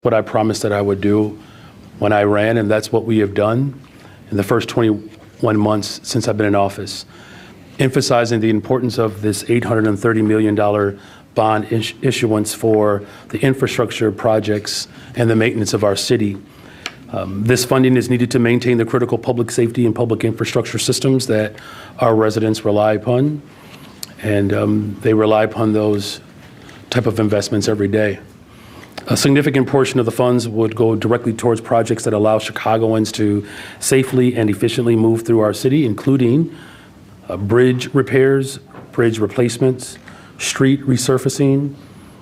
what I promised that I would do when I ran, and that's what we have done in the first 21 months since I've been in office, emphasizing the importance of this $830 million bond issuance for the infrastructure projects and the maintenance of our city. This funding is needed to maintain the critical public safety and public infrastructure systems that our residents rely upon, and they rely upon those type of investments every day. A significant portion of the funds would go directly towards projects that allow Chicagoans to safely and efficiently move through our city, including bridge repairs, bridge replacements, street resurfacing,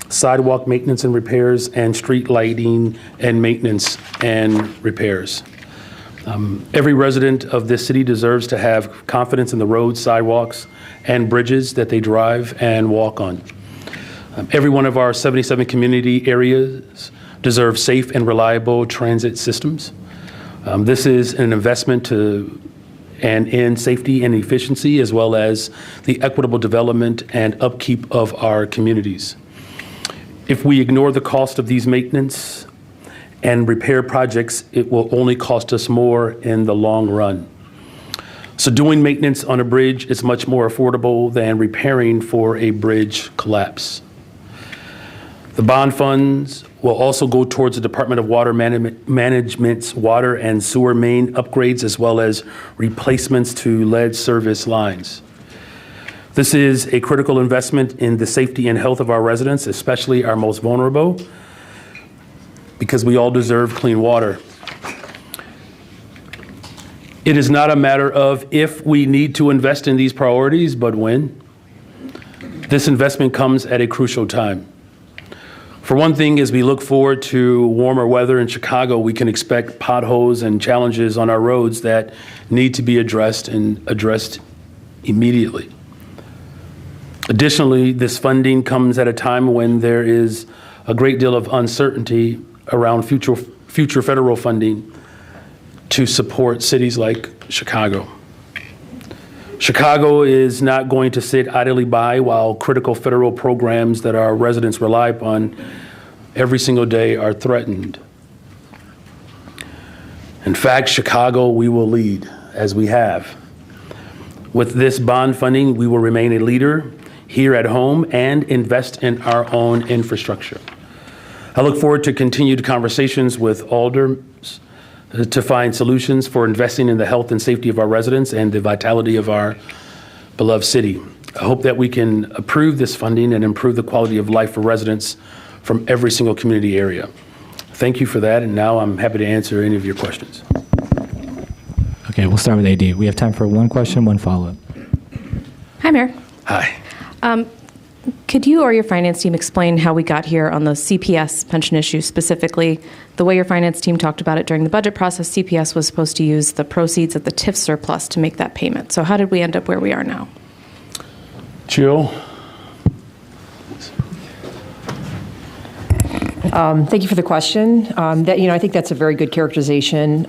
sidewalk maintenance and repairs, and street lighting and maintenance and repairs. Every resident of this city deserves to have confidence in the roads, sidewalks, and bridges that they drive and walk on. Every one of our 77 community areas deserves safe and reliable transit systems. This is an investment in safety and efficiency, as well as the equitable development and upkeep of our communities. If we ignore the cost of these maintenance and repair projects, it will only cost us more in the long run. So doing maintenance on a bridge is much more affordable than repairing for a bridge collapse. The bond funds will also go towards the Department of Water Management's water and sewer main upgrades, as well as replacements to lead service lines. This is a critical investment in the safety and health of our residents, especially our most vulnerable, because we all deserve clean water. It is not a matter of if we need to invest in these priorities, but when. This investment comes at a crucial time. For one thing, as we look forward to warmer weather in Chicago, we can expect potholes and challenges on our roads that need to be addressed and addressed immediately. Additionally, this funding comes at a time when there is a great deal of uncertainty around future federal funding to support cities like Chicago. Chicago is not going to sit idly by while critical federal programs that our residents rely upon every single day are threatened. In fact, Chicago, we will lead, as we have. With this bond funding, we will remain a leader here at home and invest in our own infrastructure. I look forward to continued conversations with alders to find solutions for investing in the health and safety of our residents and the vitality of our beloved city. I hope that we can approve this funding and improve the quality of life for residents from every single community area. Thank you for that, and now I'm happy to answer any of your questions. Okay, we'll start with AD. We have time for one question, one follow-up. Hi, Mayor. Hi. Could you or your finance team explain how we got here on the CPS pension issue specifically? The way your finance team talked about it during the budget process, CPS was supposed to use the proceeds of the TIF surplus to make that payment. So how did we end up where we are now? Jill? Thank you for the question. I think that's a very good characterization.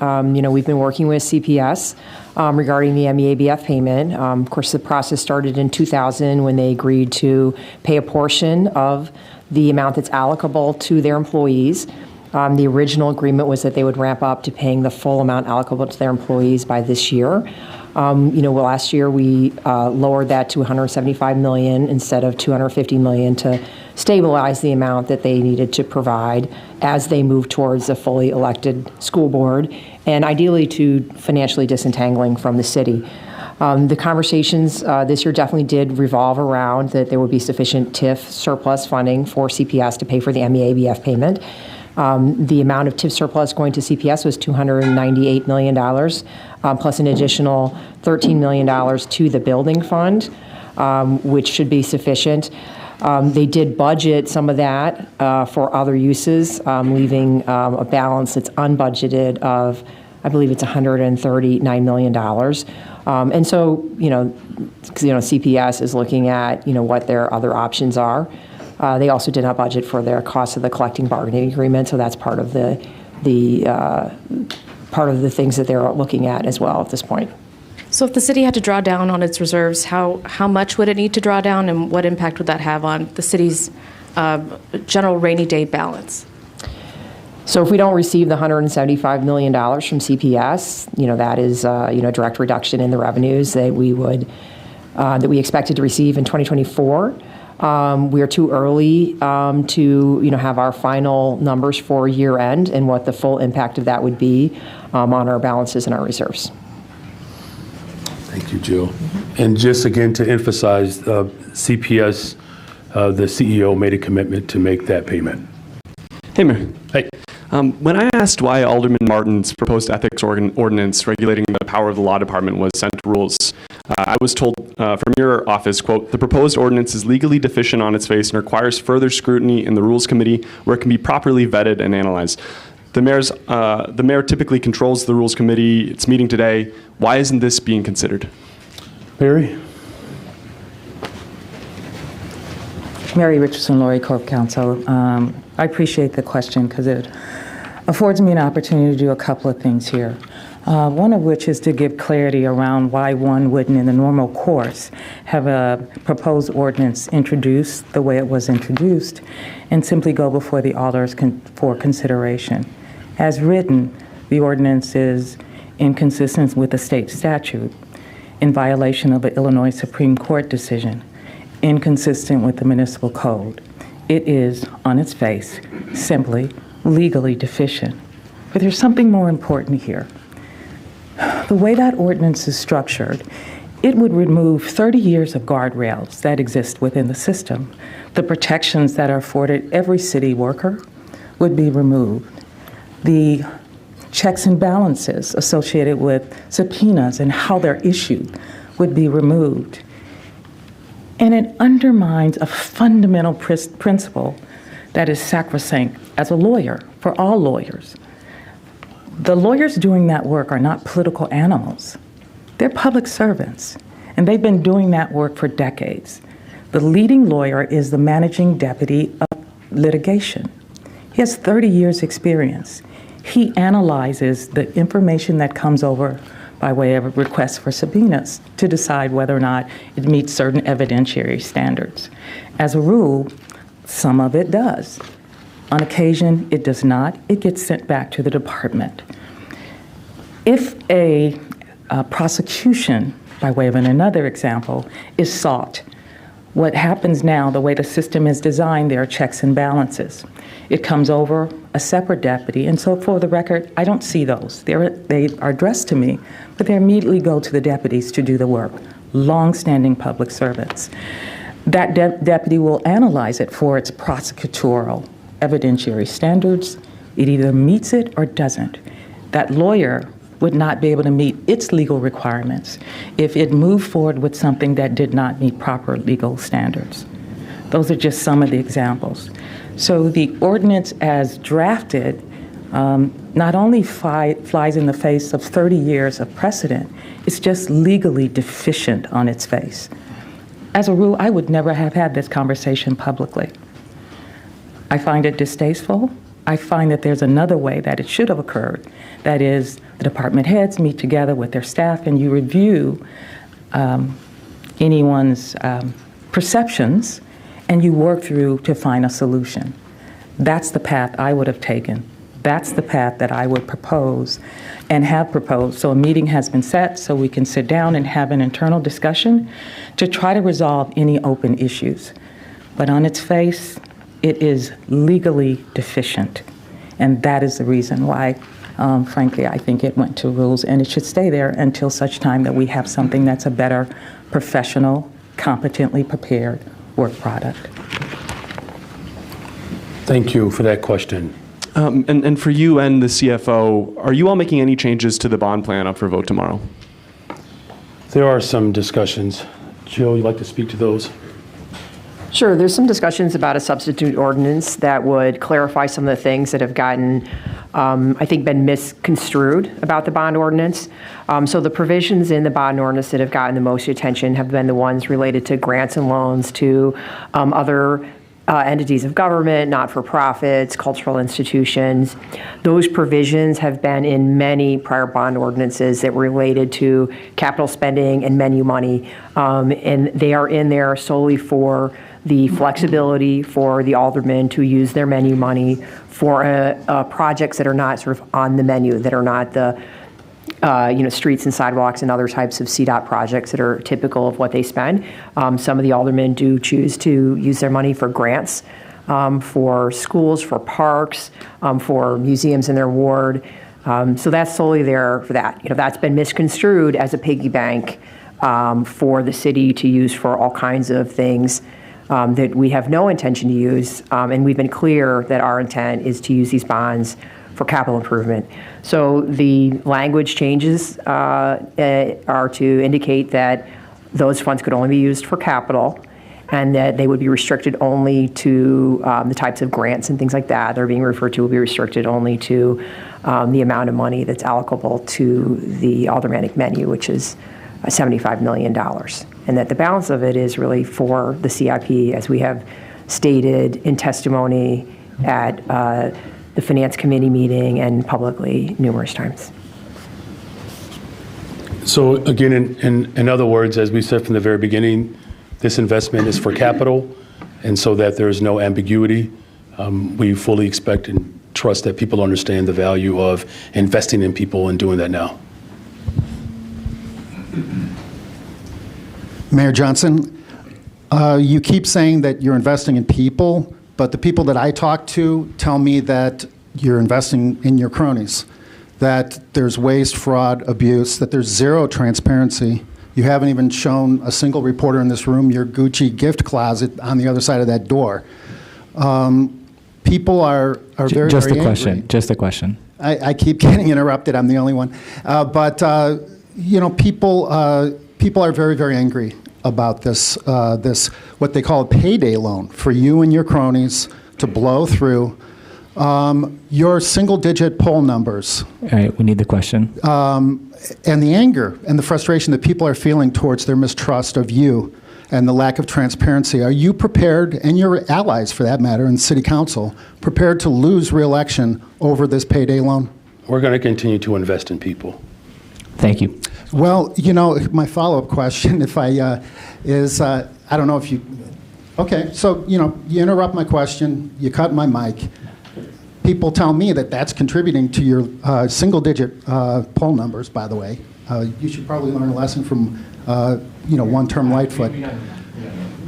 We've been working with CPS regarding the MEABF payment. Of course, the process started in 2000 when they agreed to pay a portion of the amount that's allocable to their employees. The original agreement was that they would ramp up to paying the full amount allocable to their employees by this year. Last year we lowered that to $175 million instead of $250 million to stabilize the amount that they needed to provide as they move towards a fully elected school board, and ideally to financially disentangling from the city. The conversations this year definitely did revolve around that there would be sufficient TIF surplus funding for CPS to pay for the MEABF payment. The amount of TIF surplus going to CPS was $298 million, plus an additional $13 million to the building fund, which should be sufficient. They did budget some of that for other uses, leaving a balance that's unbudgeted of, I believe it's $139 million. And so, CPS is looking at, what their other options are. They also did not budget for their cost of the collective bargaining agreement, so that's part of the things that they're looking at as well at this point. So if the city had to draw down on its reserves, how much would it need to draw down, and what impact would that have on the city's general rainy day balance? So if we don't receive the $175 million from CPS, that is, a direct reduction in the revenues that we expected to receive in 2024. We are too early to, have our final numbers for year end and what the full impact of that would be on our balances and our reserves. Thank you, Jill. And just again to emphasize, CPS, the CEO made a commitment to make that payment. Hey, Mayor. Hey. When I asked why Alderman Martin's proposed ethics ordinance regulating the power of the law department was sent to rules, I was told from your office, quote, "The proposed ordinance is legally deficient on its face and requires further scrutiny in the Rules Committee where it can be properly vetted and analyzed." The mayor typically controls the Rules Committee. It's meeting today. Why isn't this being considered? Mary? Mary Richardson, Laurie Corp Counsel. I appreciate the question because it affords me an opportunity to do a couple of things here. One of which is to give clarity around why one wouldn't, in the normal course, have a proposed ordinance introduced the way it was introduced and simply go before the alders for consideration. As written, the ordinance is inconsistent with the state statute, in violation of an Illinois Supreme Court decision, inconsistent with the municipal code. It is, on its face, simply legally deficient. But there's something more important here. The way that ordinance is structured, it would remove 30 years of guardrails that exist within the system. The protections that are afforded every city worker would be removed. The checks and balances associated with subpoenas and how they're issued would be removed. And it undermines a fundamental principle that is sacrosanct as a lawyer, for all lawyers. The lawyers doing that work are not political animals. They're public servants, and they've been doing that work for decades. The leading lawyer is the managing deputy of litigation. He has 30 years' experience. He analyzes the information that comes over by way of a request for subpoenas to decide whether or not it meets certain evidentiary standards. As a rule, some of it does. On occasion, it does not. It gets sent back to the department. If a prosecution, by way of another example, is sought, what happens now, the way the system is designed, there are checks and balances. It comes over a separate deputy, and so for the record, I don't see those. They are addressed to me, but they immediately go to the deputies to do the work, long-standing public servants. That deputy will analyze it for its prosecutorial evidentiary standards. It either meets it or doesn't. That lawyer would not be able to meet its legal requirements if it moved forward with something that did not meet proper legal standards. Those are just some of the examples. So the ordinance as drafted not only flies in the face of 30 years of precedent, it's just legally deficient on its face. As a rule, I would never have had this conversation publicly. I find it distasteful. I find that there's another way that it should have occurred. That is, the department heads meet together with their staff and you review anyone's perceptions and you work through to find a solution. That's the path I would have taken. That's the path that I would propose and have proposed. So a meeting has been set so we can sit down and have an internal discussion to try to resolve any open issues. But on its face, it is legally deficient. And that is the reason why, frankly, I think it went to rules, and it should stay there until such time that we have something that's a better, professional, competently prepared work product. Thank you for that question. And for you and the CFO, are you all making any changes to the bond plan up for vote tomorrow? There are some discussions. Jill, you'd like to speak to those? Sure. There's some discussions about a substitute ordinance that would clarify some of the things that have gotten, I think, been misconstrued about the bond ordinance. So the provisions in the bond ordinance that have gotten the most attention have been the ones related to grants and loans to other entities of government, not-for-profits, cultural institutions. Those provisions have been in many prior bond ordinances that were related to capital spending and menu money, and they are in there solely for the flexibility for the aldermen to use their menu money for projects that are not sort of on the menu, that are not the streets and sidewalks and other types of CDOT projects that are typical of what they spend. Some of the aldermen do choose to use their money for grants, for schools, for parks, for museums in their ward. So that's solely there for that. That's been misconstrued as a piggy bank for the city to use for all kinds of things that we have no intention to use. And we've been clear that our intent is to use these bonds for capital improvement. So the language changes are to indicate that those funds could only be used for capital, and that they would be restricted only to the types of grants and things like that are being referred to will be restricted only to the amount of money that's allocable to the aldermanic menu, which is $75 million. And that the balance of it is really for the CIP, as we have stated in testimony at the Finance Committee meeting and publicly numerous times. So again, in other words, as we said from the very beginning, this investment is for capital, and so that there is no ambiguity, we fully expect and trust that people understand the value of investing in people and doing that now. Mayor Johnson, you keep saying that you're investing in people, but the people that I talk to tell me that you're investing in your cronies, that there's waste, fraud, abuse, that there's zero transparency. You haven't even shown a single reporter in this room your Gucci gift closet on the other side of that door. People are very, just very a question. angry. Just a question. I keep getting interrupted. I'm the only one. People are very, very angry about this what they call a payday loan for you and your cronies to blow through. Your single-digit poll numbers. All right, we need the question. And the anger and the frustration that people are feeling towards their mistrust of you and the lack of transparency. Are you prepared, and your allies for that matter, in City Council, prepared to lose re-election over this payday loan? We're going to continue to invest in people. Thank you. Well, my follow-up question, if I don't know if you, okay, so, you interrupt my question, you cut my mic. People tell me that that's contributing to your single-digit poll numbers, by the way. You should probably learn a lesson from, one-term Lightfoot.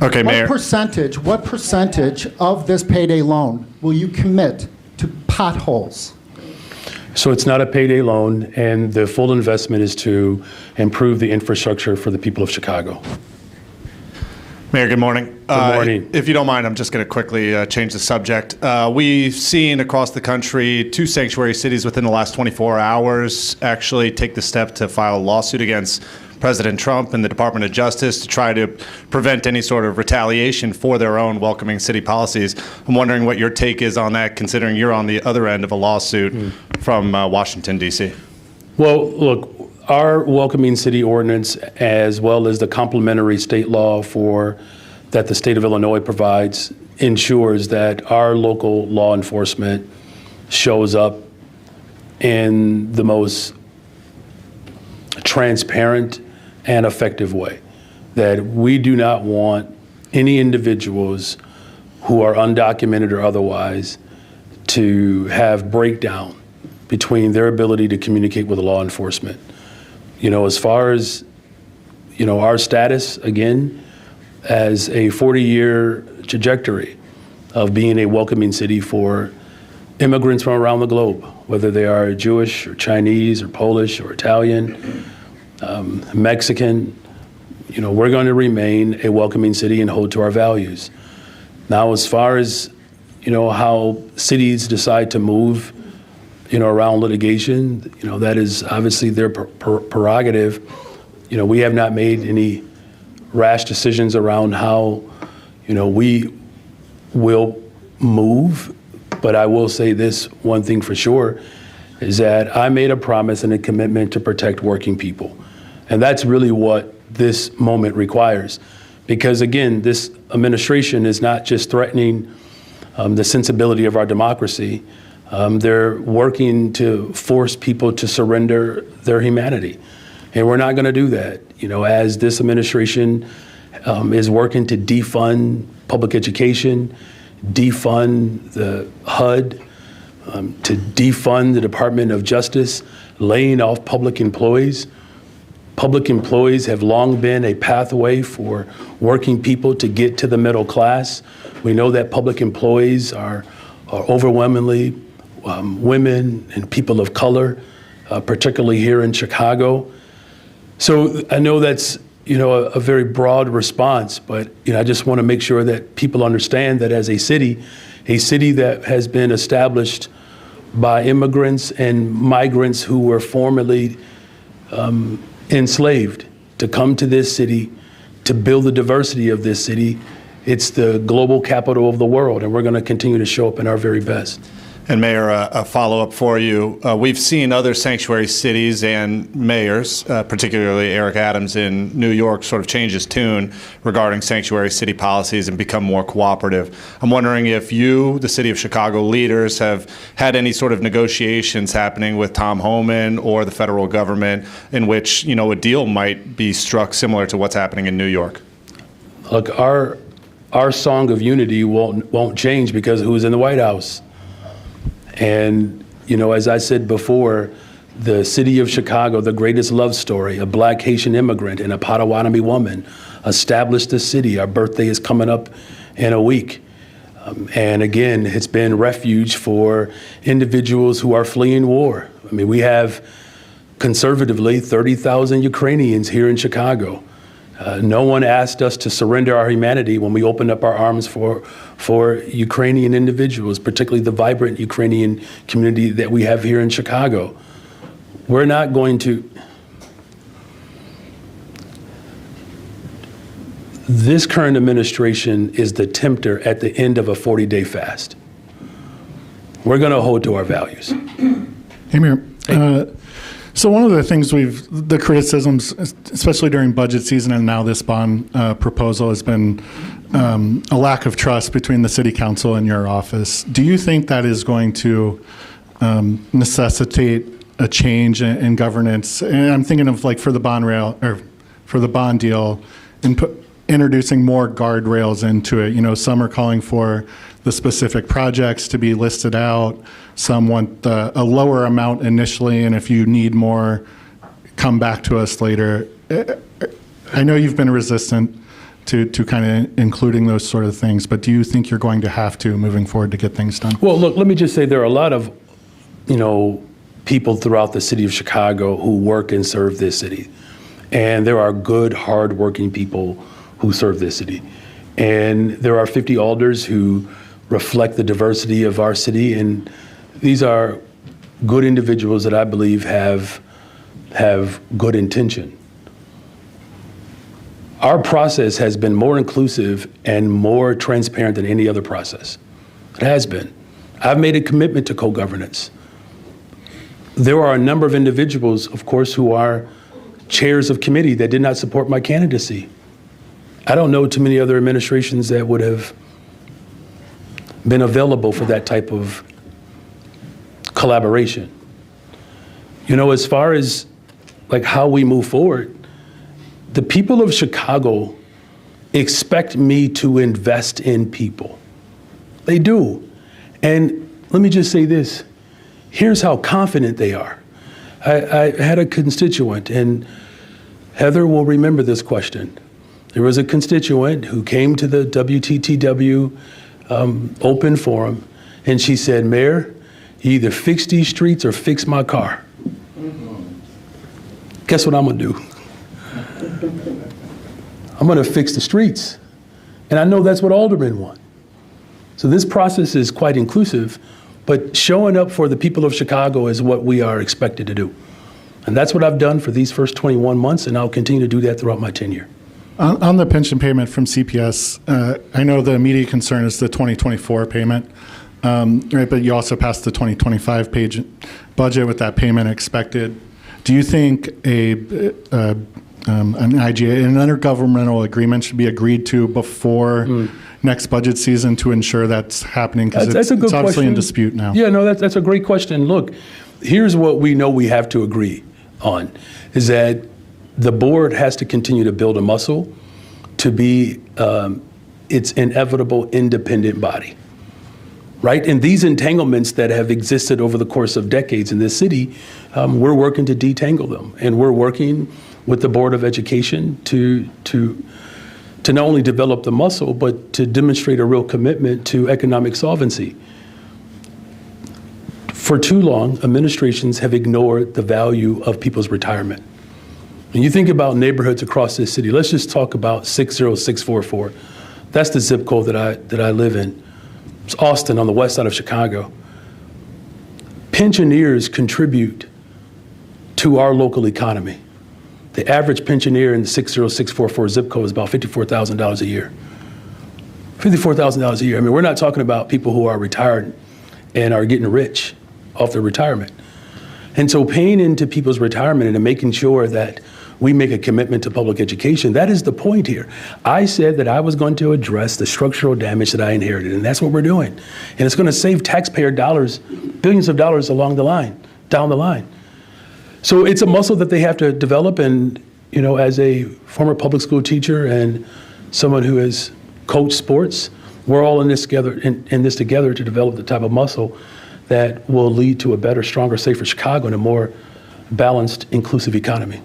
Okay, Mayor. What percentage of this payday loan will you commit to potholes? So it's not a payday loan, and the full investment is to improve the infrastructure for the people of Chicago. Mayor, good morning. Good morning. If you don't mind, I'm just going to quickly change the subject. We've seen across the country 2 sanctuary cities within the last 24 hours actually take the step to file a lawsuit against President Trump and the Department of Justice to try to prevent any sort of retaliation for their own welcoming city policies. I'm wondering what your take is on that, considering you're on the other end of a lawsuit from Washington, D.C. Well, look, our welcoming city ordinance, as well as the complementary state law that the state of Illinois provides, ensures that our local law enforcement shows up in the most transparent and effective way. That we do not want any individuals who are undocumented or otherwise to have breakdown between their ability to communicate with law enforcement. As far as, our status, again, as a 40-year trajectory of being a welcoming city for immigrants from around the globe, whether they are Jewish or Chinese or Polish or Italian, Mexican, we're going to remain a welcoming city and hold to our values. Now, as far as, how cities decide to move, around litigation, that is obviously their prerogative. We have not made any rash decisions around how, we will move. But I will say this one thing for sure, is that I made a promise and a commitment to protect working people. And that's really what this moment requires. Because again, this administration is not just threatening the sensibility of our democracy. They're working to force people to surrender their humanity. And we're not going to do that. As this administration is working to defund public education, defund the HUD, to defund the Department of Justice, laying off public employees. Public employees have long been a pathway for working people to get to the middle class. We know that public employees are overwhelmingly women and people of color, particularly here in Chicago. So I know that's a very broad response, but I just want to make sure that people understand that as a city that has been established by immigrants and migrants who were formerly enslaved to come to this city, to build the diversity of this city. It's the global capital of the world, and we're going to continue to show up in our very best. And Mayor, a follow-up for you. We've seen other sanctuary cities and mayors, particularly Eric Adams in New York, sort of change his tune regarding sanctuary city policies and become more cooperative. I'm wondering if you, the City of Chicago leaders, have had any sort of negotiations happening with Tom Homan or the federal government in which, a deal might be struck similar to what's happening in New York. Look, our song of unity won't change because of who's in the White House. And, as I said before, the city of Chicago, the greatest love story, a Black Haitian immigrant and a Potawatomi woman established the city. Our birthday is coming up in a week. And again, it's been refuge for individuals who are fleeing war. I mean, we have conservatively 30,000 Ukrainians here in Chicago. No one asked us to surrender our humanity when we opened up our arms for Ukrainian individuals, particularly the vibrant Ukrainian community that we have here in Chicago. We're not going to. This current administration is the tempter at the end of a 40-day fast. We're going to hold to our values. Hey, Mayor. So one of the things the criticisms, especially during budget season and now this bond proposal, has been a lack of trust between the city council and your office. Do you think that is going to necessitate a change in governance? And I'm thinking of for the bond deal, introducing more guardrails into it. Some are calling for the specific projects to be listed out. Some want a lower amount initially, and if you need more, come back to us later. I know you've been resistant to kind of including those sort of things, but do you think you're going to have to moving forward to get things done? Well, look, let me just say there are a lot of, people throughout the city of Chicago who work and serve this city. And there are good, hard-working people who serve this city. And there are 50 alders who reflect the diversity of our city, and these are good individuals that I believe have good intention. Our process has been more inclusive and more transparent than any other process. It has been. I've made a commitment to co-governance. There are a number of individuals, of course, who are chairs of committee that did not support my candidacy. I don't know too many other administrations that would have been available for that type of collaboration. As far as how we move forward, the people of Chicago expect me to invest in people. They do. And let me just say this. Here's how confident they are. I had a constituent, and Heather will remember this question. There was a constituent who came to the WTTW open forum, and she said, Mayor, you either fix these streets or fix my car. Guess what I'm gonna do? I'm gonna fix the streets. And I know that's what aldermen want. So this process is quite inclusive, but showing up for the people of Chicago is what we are expected to do. And that's what I've done for these first 21 months, and I'll continue to do that throughout my tenure. On the pension payment from CPS, I know the immediate concern is the 2024 payment, right? But you also passed the 2025 budget with that payment expected. Do you think an IGA, an intergovernmental agreement, should be agreed to before next budget season to ensure that's happening? Because it's obviously in dispute now. Yeah, no, that's a great question. Look, here's what we know we have to agree on, is that the board has to continue to build a muscle to be its inevitable independent body, right? And these entanglements that have existed over the course of decades in this city, we're working to detangle them. And we're working with the Board of Education to not only develop the muscle, but to demonstrate a real commitment to economic solvency. For too long, administrations have ignored the value of people's retirement. When you think about neighborhoods across this city, let's just talk about 60644. That's the zip code that I live in. It's Austin on the west side of Chicago. Pensioners contribute to our local economy. The average pensioner in the 60644 zip code is about $54,000 a year. $54,000 a year. I mean, we're not talking about people who are retired and are getting rich off their retirement. And so paying into people's retirement and making sure that we make a commitment to public education, that is the point here. I said that I was going to address the structural damage that I inherited, and that's what we're doing. And it's going to save taxpayer dollars, billions of dollars down the line. So it's a muscle that they have to develop, and as a former public school teacher and someone who has coached sports, we're all in this together to develop the type of muscle that will lead to a better, stronger, safer Chicago and a more balanced, inclusive economy.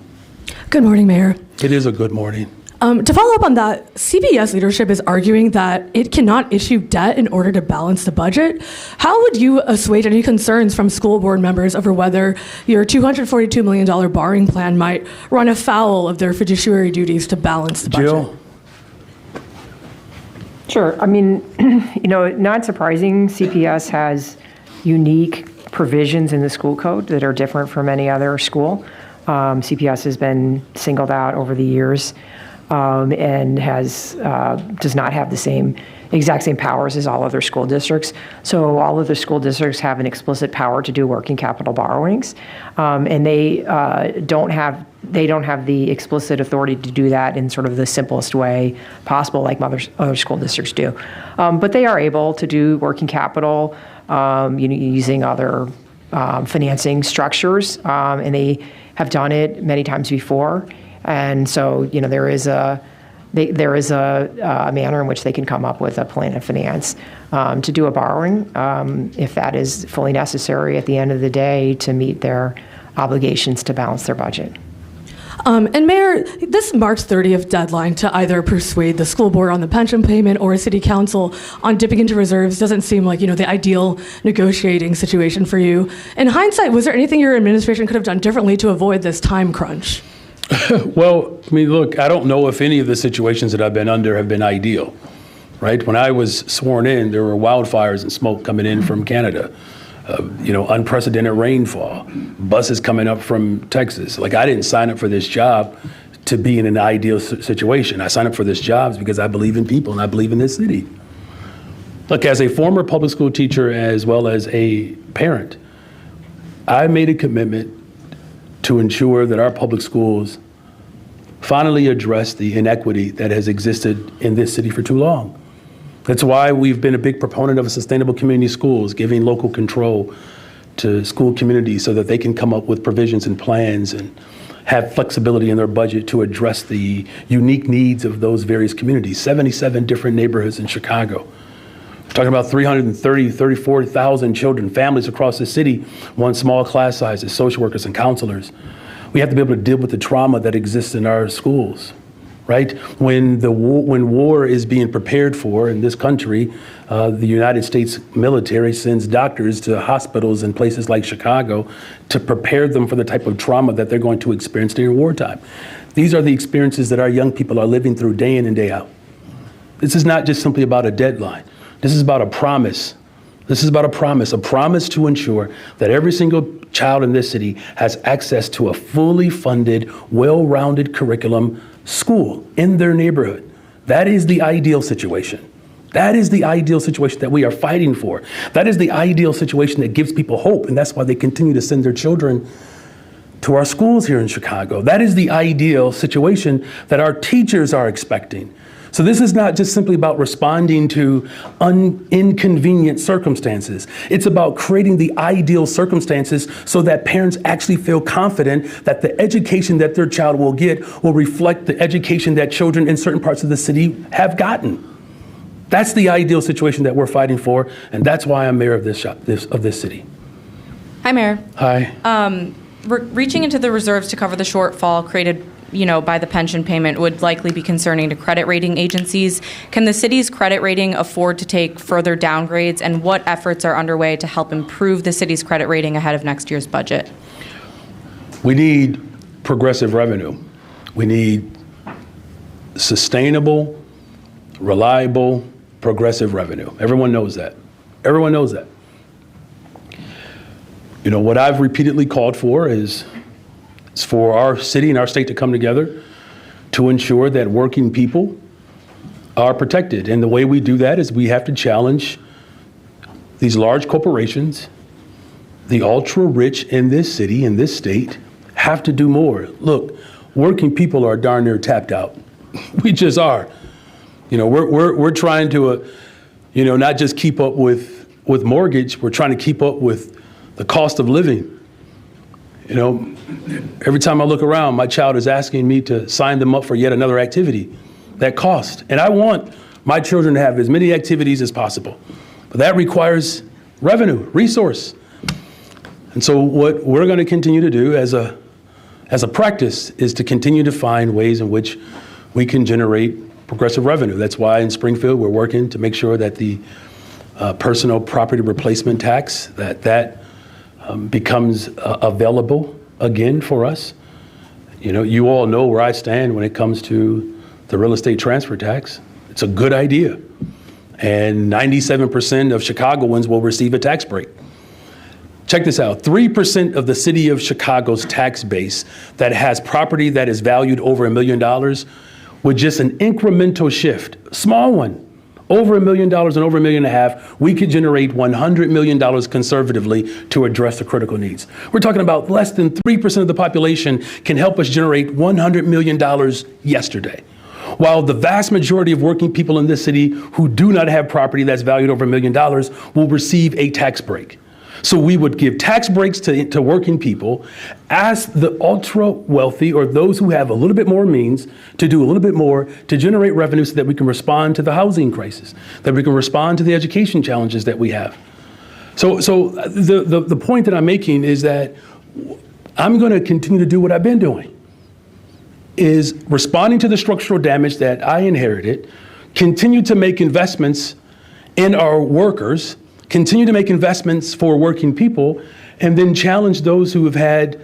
Good morning, Mayor. It is a good morning. To follow up on that, CPS leadership is arguing that it cannot issue debt in order to balance the budget. How would you assuage any concerns from school board members over whether your $242 million borrowing plan might run afoul of their fiduciary duties to balance the budget? Jill? Sure. I mean, not surprising, CPS has unique provisions in the school code that are different from any other school. CPS has been singled out over the years and does not have the exact same powers as all other school districts. So all other school districts have an explicit power to do working capital borrowings, and they don't have the explicit authority to do that in sort of the simplest way possible, like other school districts do. But they are able to do working capital using other financing structures, and they have done it many times before. And so, there is a manner in which they can come up with a plan of finance to do a borrowing if that is fully necessary at the end of the day to meet their obligations to balance their budget. And Mayor, this March 30th deadline to either persuade the school board on the pension payment or city council on dipping into reserves doesn't seem like, the ideal negotiating situation for you. In hindsight, was there anything your administration could have done differently to avoid this time crunch? Well, I mean, look, I don't know if any of the situations that I've been under have been ideal, right? When I was sworn in, there were wildfires and smoke coming in from Canada. Unprecedented rainfall, buses coming up from Texas. Like, I didn't sign up for this job to be in an ideal situation. I signed up for this job because I believe in people and I believe in this city. Look, as a former public school teacher as well as a parent, I made a commitment to ensure that our public schools finally address the inequity that has existed in this city for too long. That's why we've been a big proponent of sustainable community schools, giving local control to school communities so that they can come up with provisions and plans and have flexibility in their budget to address the unique needs of those various communities. 77 different neighborhoods in Chicago. We're talking about 34,000 children, families across the city want small class sizes, social workers and counselors. We have to be able to deal with the trauma that exists in our schools. Right? When war is being prepared for in this country, the United States military sends doctors to hospitals in places like Chicago to prepare them for the type of trauma that they're going to experience during wartime. These are the experiences that our young people are living through day in and day out. This is not just simply about a deadline. This is about a promise. This is about a promise to ensure that every single child in this city has access to a fully funded, well-rounded curriculum school in their neighborhood. That is the ideal situation. That is the ideal situation that we are fighting for. That is the ideal situation that gives people hope, and that's why they continue to send their children to our schools here in Chicago. That is the ideal situation that our teachers are expecting. So this is not just simply about responding to inconvenient circumstances. It's about creating the ideal circumstances so that parents actually feel confident that the education that their child will get will reflect the education that children in certain parts of the city have gotten. That's the ideal situation that we're fighting for, and that's why I'm mayor of this city. Hi, Mayor. Hi. Reaching into the reserves to cover the shortfall created, by the pension payment would likely be concerning to credit rating agencies. Can the city's credit rating afford to take further downgrades, and what efforts are underway to help improve the city's credit rating ahead of next year's budget? We need progressive revenue. We need sustainable, reliable, progressive revenue. Everyone knows that. Everyone knows that. What I've repeatedly called for is for our city and our state to come together to ensure that working people are protected. And the way we do that is we have to challenge these large corporations, the ultra rich in this city, in this state, have to do more. Look, working people are darn near tapped out. We just are. We're trying to, not just keep up with mortgage, we're trying to keep up with the cost of living. Every time I look around, my child is asking me to sign them up for yet another activity that costs. And I want my children to have as many activities as possible. But that requires revenue, resource. And so what we're going to continue to do as a practice is to continue to find ways in which we can generate progressive revenue. That's why in Springfield we're working to make sure that the personal property replacement tax, that becomes available again for us. You all know where I stand when it comes to the real estate transfer tax. It's a good idea. And 97% of Chicagoans will receive a tax break. Check this out, 3% of the city of Chicago's tax base that has property that is valued over $1 million, with just an incremental shift, small one, over $1 million and over $1.5 million, we could generate $100 million conservatively to address the critical needs. We're talking about less than 3% of the population can help us generate $100 million yesterday. While the vast majority of working people in this city who do not have property that's valued over $1 million will receive a tax break. So we would give tax breaks to working people, ask the ultra wealthy or those who have a little bit more means to do a little bit more to generate revenue so that we can respond to the housing crisis, that we can respond to the education challenges that we have. So the point that I'm making is that I'm going to continue to do what I've been doing, is responding to the structural damage that I inherited, continue to make investments in our workers, continue to make investments for working people, and then challenge those who have had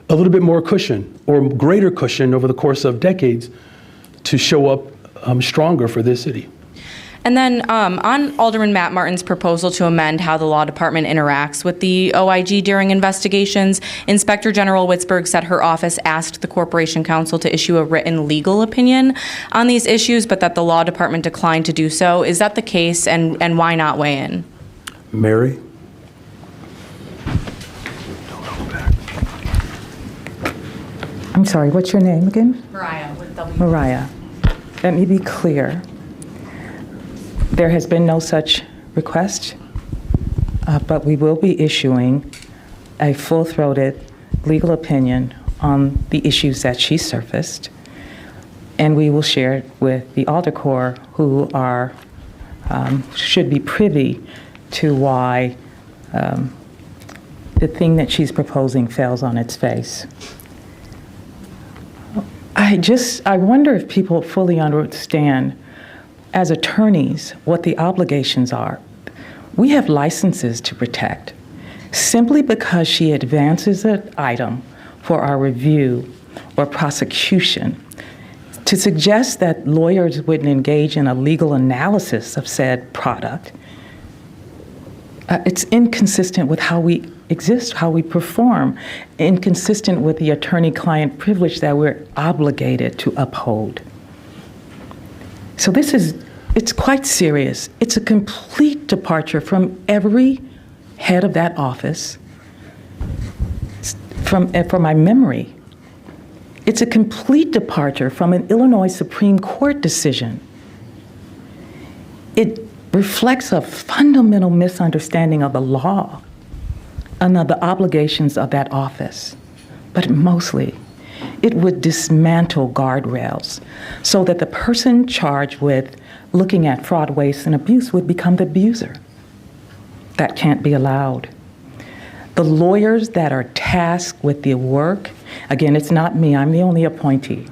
a little bit more cushion or greater cushion over the course of decades to show up stronger for this city. And then on Alderman Matt Martin's proposal to amend how the law department interacts with the OIG during investigations, Inspector General Witzberg said her office asked the Corporation Counsel to issue a written legal opinion on these issues, but that the law department declined to do so. Is that the case, and why not weigh in? Mary? I'm sorry, what's your name again? Mariah with W. Mariah. Let me be clear. There has been no such request, but we will be issuing a full-throated legal opinion on the issues that she surfaced, and we will share it with the Alder Corps, who are should be privy to why the thing that she's proposing fails on its face. I wonder if people fully understand, as attorneys, what the obligations are. We have licenses to protect. Simply because she advances an item for our review or prosecution, to suggest that lawyers wouldn't engage in a legal analysis of said product, it's inconsistent with how we exist, how we perform, inconsistent with the attorney-client privilege that we're obligated to uphold. So it's quite serious. It's a complete departure from every head of that office, from my memory. It's a complete departure from an Illinois Supreme Court decision. It reflects a fundamental misunderstanding of the law and of the obligations of that office. But mostly, It would dismantle guardrails so that the person charged with looking at fraud, waste, and abuse would become the abuser. That can't be allowed. The lawyers that are tasked with the work, again, it's not me, I'm the only appointee.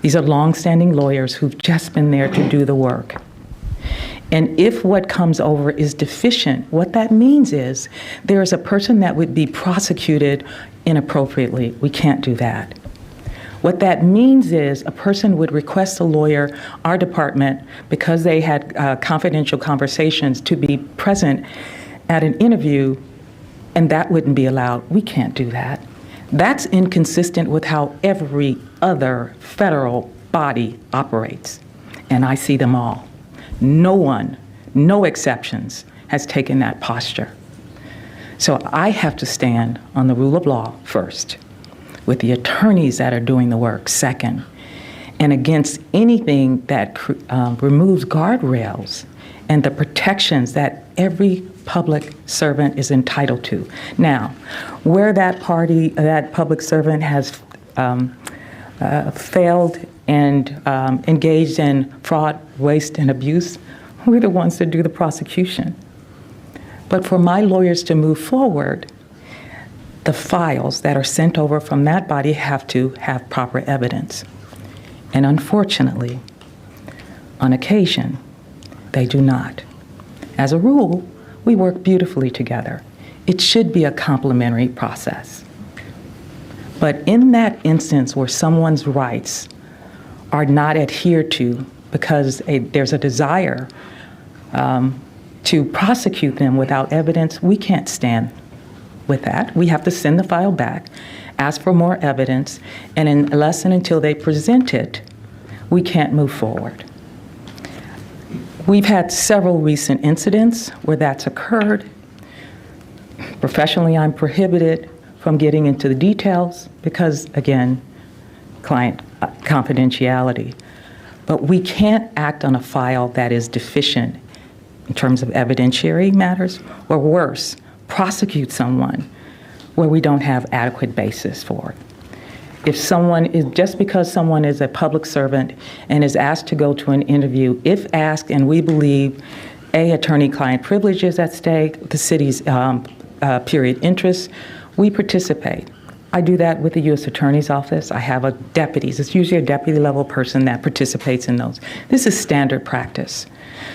These are longstanding lawyers who've just been there to do the work. And if what comes over is deficient, what that means is there is a person that would be prosecuted inappropriately. We can't do that. What that means is a person would request a lawyer, our department, because they had confidential conversations, to be present at an interview, and that wouldn't be allowed. We can't do that. That's inconsistent with how every other federal body operates, and I see them all. No one, no exceptions, has taken that posture. So I have to stand on the rule of law first, with the attorneys that are doing the work second, and against anything that removes guardrails and the protections that every public servant is entitled to. Now, where that public servant has failed and engaged in fraud, waste, and abuse, we're the ones that do the prosecution. But for my lawyers to move forward, the files that are sent over from that body have to have proper evidence. And unfortunately, on occasion, they do not. As a rule, we work beautifully together. It should be a complementary process. But in that instance where someone's rights are not adhered to because there's a desire to prosecute them without evidence, we can't stand with that. We have to send the file back, ask for more evidence, and unless and until they present it, we can't move forward. We've had several recent incidents where that's occurred. Professionally, I'm prohibited from getting into the details because, again, client confidentiality. But we can't act on a file that is deficient in terms of evidentiary matters, or worse, prosecute someone where we don't have adequate basis for it. If someone is, just because someone is a public servant and is asked to go to an interview, if asked and we believe attorney-client privilege is at stake, the city's period interest, we participate. I do that with the U.S. Attorney's Office. I have deputies. It's usually a deputy-level person that participates in those. This is standard practice.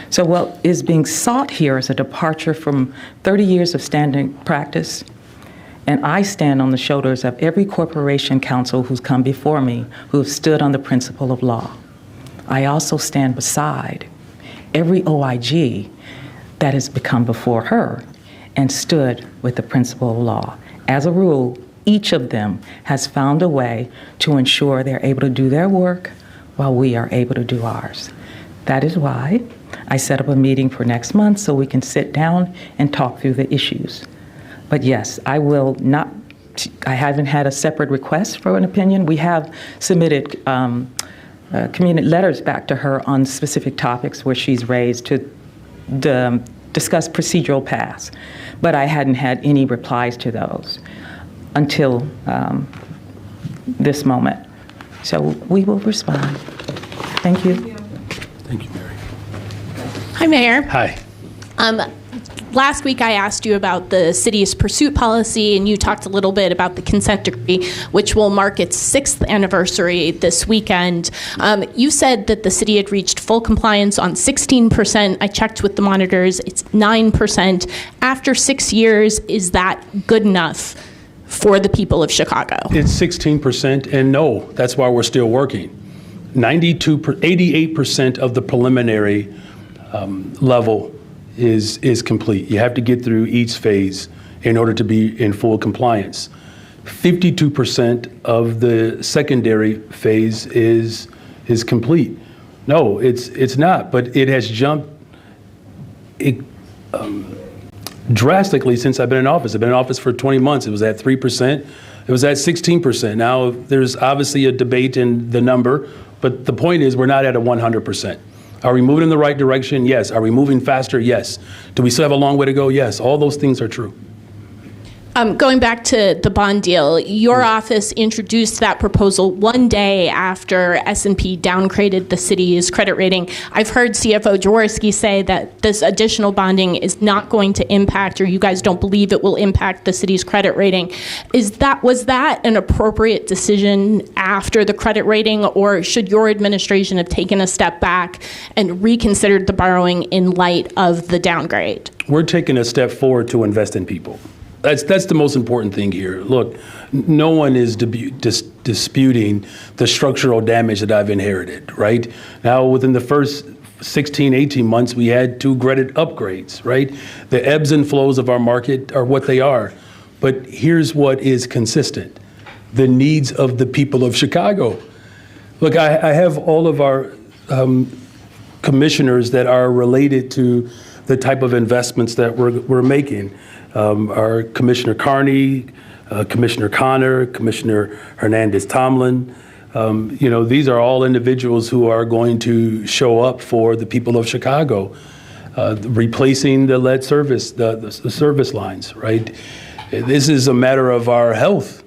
So what is being sought here is a departure from 30 years of standard practice, and I stand on the shoulders of every corporation counsel who's come before me who have stood on the principle of law. I also stand beside every OIG that has come before her and stood with the principle of law. As a rule, each of them has found a way to ensure they're able to do their work while we are able to do ours. That is why I set up a meeting for next month so we can sit down and talk through the issues. But yes, I haven't had a separate request for an opinion. We have submitted community letters back to her on specific topics where she's raised to discuss procedural paths. But I hadn't had any replies to those until this moment. So we will respond. Thank you. Thank you, Mary. Hi, Mayor. Hi. Last week I asked you about the city's pursuit policy, and you talked a little bit about the consent decree, which will mark its 6th anniversary this weekend. You said that the city had reached full compliance on 16%. I checked with the monitors. It's 9%. After 6 years, is that good enough for the people of Chicago? It's 16%, and no, that's why we're still working. 88% of the preliminary level is complete. You have to get through each phase in order to be in full compliance. 52% of the secondary phase is complete. No, it's not, but it has jumped drastically since I've been in office. I've been in office for 20 months. It was at 3%. It was at 16%. Now, there's obviously a debate in the number, but the point is we're not at a 100%. Are we moving in the right direction? Yes. Are we moving faster? Yes. Do we still have a long way to go? Yes. All those things are true. Going back to the bond deal, your office introduced that proposal one day after S&P downgraded the city's credit rating. I've heard CFO Jaworski say that this additional bonding is not going to impact, or you guys don't believe it will impact the city's credit rating. Was that an appropriate decision after the credit rating, or should your administration have taken a step back and reconsidered the borrowing in light of the downgrade? We're taking a step forward to invest in people. That's the most important thing here. Look, no one is disputing the structural damage that I've inherited, right? Now, within the first 16, 18 months, we had 2 credit upgrades, right? The ebbs and flows of our market are what they are. But here's what is consistent: the needs of the people of Chicago. Look, I have all of our commissioners that are related to the type of investments that we're making. Our Commissioner Carney, Commissioner Connor, Commissioner Hernandez-Tomlin. These are all individuals who are going to show up for the people of Chicago, replacing the lead service, the service lines, right? This is a matter of our health.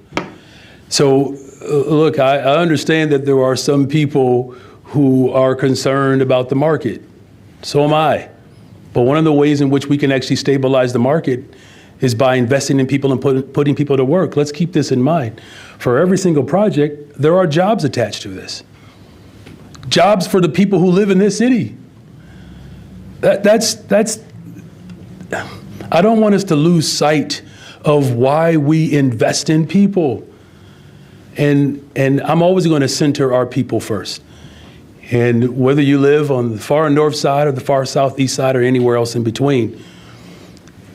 So, look, I understand that there are some people who are concerned about the market. So am I. But one of the ways in which we can actually stabilize the market is by investing in people and putting people to work. Let's keep this in mind. For every single project, there are jobs attached to this. Jobs for the people who live in this city. That's. I don't want us to lose sight of why we invest in people. And I'm always going to center our people first. And whether you live on the far north side or the far southeast side or anywhere else in between,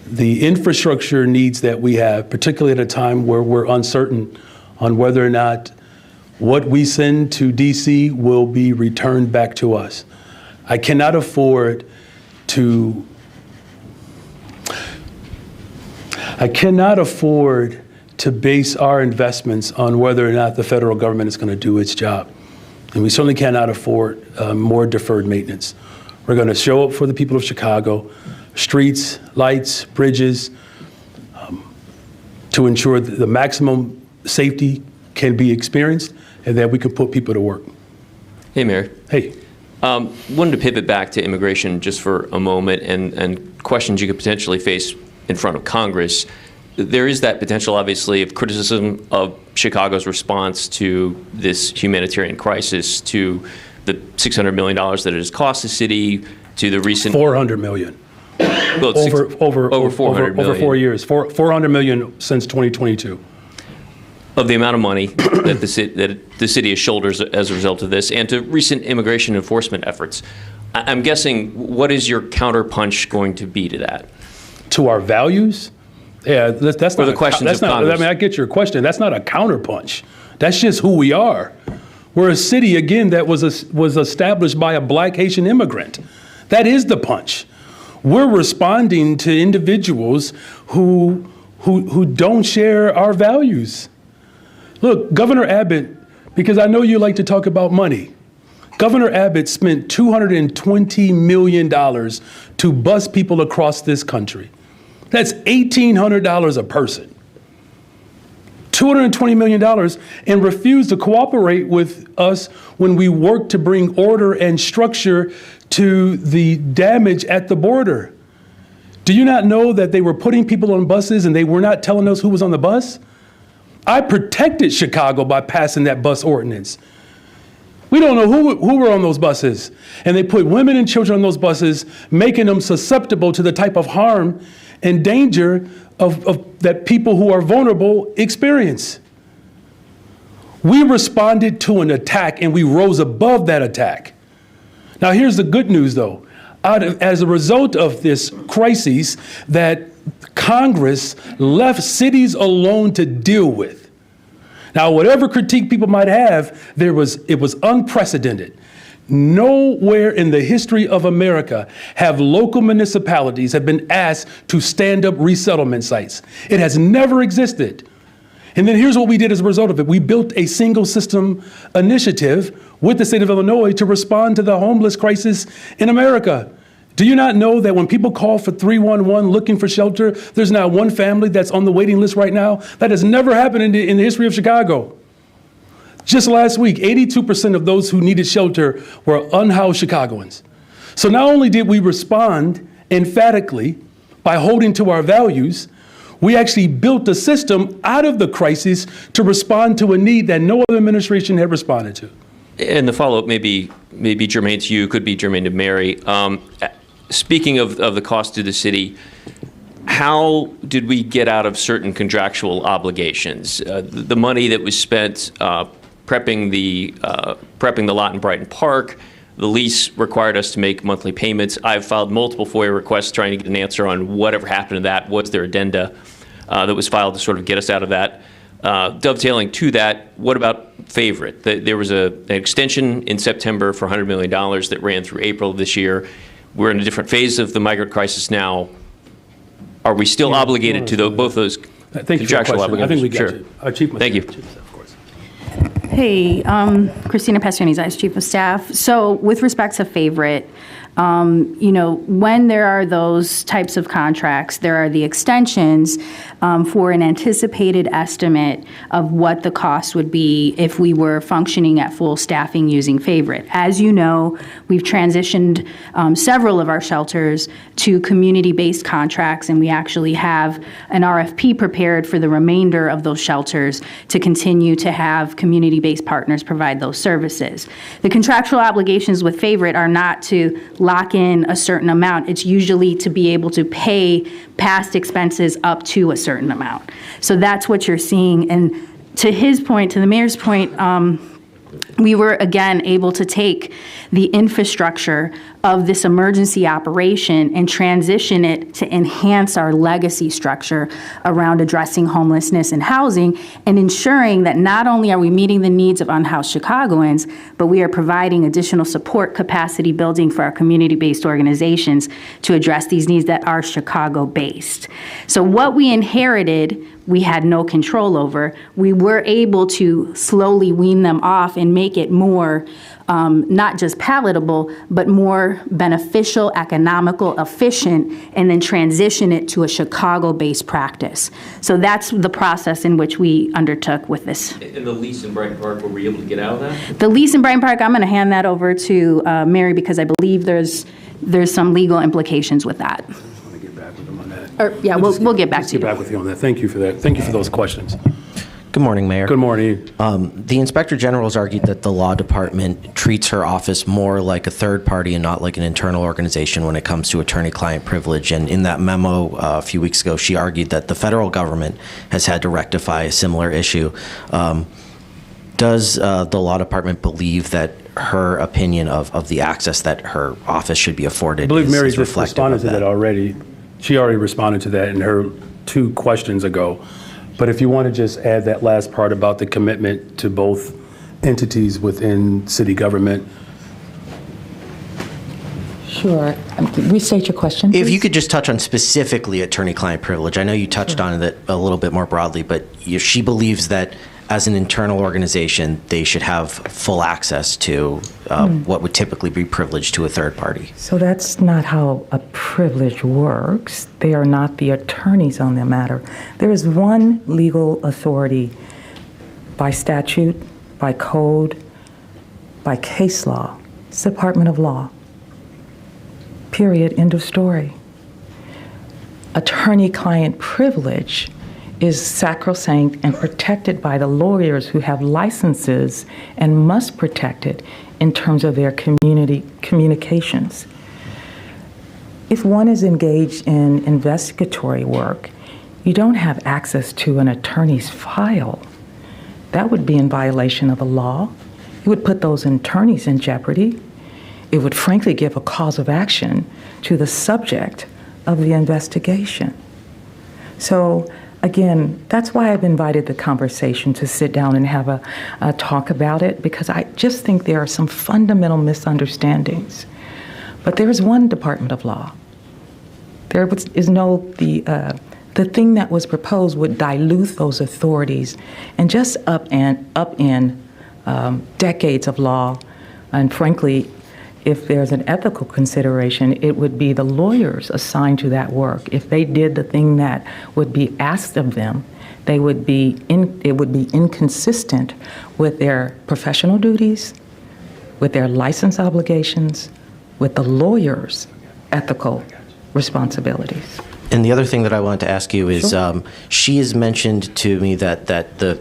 the infrastructure needs that we have, particularly at a time where we're uncertain on whether or not what we send to DC will be returned back to us. I cannot afford to base our investments on whether or not the federal government is going to do its job. And we certainly cannot afford more deferred maintenance. We're going to show up for the people of Chicago, streets, lights, bridges, to ensure that the maximum safety can be experienced and that we can put people to work. Hey, Mayor. Hey. Wanted to pivot back to immigration just for a moment and questions you could potentially face in front of Congress. There is that potential, obviously, of criticism of Chicago's response to this humanitarian crisis, to the $600 million that it has cost the city, to the recent $400 million. Well, over 400 million. Over 4 years, $400 million since 2022. Of the amount of money that the city has shouldered as a result of this, and to recent immigration enforcement efforts. I'm guessing, what is your counterpunch going to be to that? To our values? Yeah, that's not the questions of Congress. I mean, I get your question. That's not a counterpunch. That's just who we are. We're a city, again, that was established by a Black Haitian immigrant. That is the punch. We're responding to individuals who don't share our values. Look, Governor Abbott, because I know you like to talk about money, Governor Abbott spent $220 million to bus people across this country. That's $1,800 a person. $220 million, and refused to cooperate with us when we worked to bring order and structure to the damage at the border. Do you not know that they were putting people on buses and they were not telling us who was on the bus? I protected Chicago by passing that bus ordinance. We don't know who were on those buses. And they put women and children on those buses, making them susceptible to the type of harm and danger of that people who are vulnerable experience. We responded to an attack and we rose above that attack. Now here's the good news though. As a result of this crisis that Congress left cities alone to deal with. Now, whatever critique people might have, it was unprecedented. Nowhere in the history of America have local municipalities have been asked to stand up resettlement sites. It has never existed. And then here's what we did as a result of it. We built a single system initiative with the state of Illinois to respond to the homeless crisis in America. Do you not know that when people call for 311 looking for shelter, there's now one family that's on the waiting list right now? That has never happened in the history of Chicago. Just last week, 82% of those who needed shelter were unhoused Chicagoans. So not only did we respond emphatically by holding to our values, we actually built a system out of the crisis to respond to a need that no other administration had responded to. And the follow-up may be germane to you, could be germane to Mary. Speaking of the cost to the city, how did we get out of certain contractual obligations? The money that was spent prepping the lot in Brighton Park, the lease required us to make monthly payments. I've filed multiple FOIA requests trying to get an answer on whatever happened to that. Was there addenda that was filed to sort of get us out of that? Dovetailing to that, what about Favorite? There was an extension in September for $100 million that ran through April of this year. We're in a different phase of the migrant crisis now. Are we still obligated to both those contractual obligations? I think we got Sure. you. Our Chief Thank you. Of course. Hey, Christina Pastrani's Vice Chief of Staff. So with respect to Favorite, when there are those types of contracts, there are the extensions for an anticipated estimate of what the cost would be if we were functioning at full staffing using Favorite. As you know, we've transitioned several of our shelters to community-based contracts, and we actually have an RFP prepared for the remainder of those shelters to continue to have community-based partners provide those services. The contractual obligations with Favorite are not to lock in a certain amount. It's usually to be able to pay past expenses up to a certain amount. So that's what you're seeing. And to his point, to the mayor's point, we were again able to take the infrastructure of this emergency operation and transition it to enhance our legacy structure around addressing homelessness and housing and ensuring that not only are we meeting the needs of unhoused Chicagoans, but we are providing additional support capacity building for our community-based organizations to address these needs that are Chicago-based. So what we inherited, we had no control over. We were able to slowly wean them off and make it more not just palatable, but more beneficial, economical, efficient, and then transition it to a Chicago-based practice. So that's the process in which we undertook with this. And the lease in Brighton Park, were we able to get out of that? The lease in Brighton Park, I'm going to hand that over to Mary because I believe there's some legal implications with that. We'll get back with them on that. We'll get back to you. Get back with you on that. Thank you for that. Thank you for those questions. Good morning, Mayor. Good morning. The Inspector General has argued that the law department treats her office more like a third party and not like an internal organization when it comes to attorney-client privilege. And in that memo a few weeks ago, she argued that the federal government has had to rectify a similar issue. Does the law department believe that her opinion of the access that her office should be afforded I believe Mary is just reflective responded of to that already. She already responded to that in her 2 questions ago. But if you want to just add that last part about the commitment to both entities within city government. Sure. Restate your question, please. If you could just touch on specifically attorney-client privilege. I know you touched on it a little bit more broadly, but she believes that as an internal organization, they should have full access to what would typically be privileged to a third party. So that's not how a privilege works. They are not the attorneys on the matter. There is one legal authority by statute, by code, by case law. It's the Department of Law. Period. End of story. Attorney-client privilege is sacrosanct and protected by the lawyers who have licenses and must protect it in terms of their communications. If one is engaged in investigatory work, you don't have access to an attorney's file. That would be in violation of the law. It would put those attorneys in jeopardy. It would frankly give a cause of action to the subject of the investigation. So again, that's why I've invited the conversation to sit down and have a talk about it, because I just think there are some fundamental misunderstandings. But there is one Department of Law. There is no, the thing that was proposed would dilute those authorities and just upend decades of law and frankly, if there's an ethical consideration, it would be the lawyers assigned to that work. If they did the thing that would be asked of them, it would be inconsistent with their professional duties, with their license obligations, with the lawyers' ethical responsibilities. And the other thing that I wanted to ask you is, she has mentioned to me that the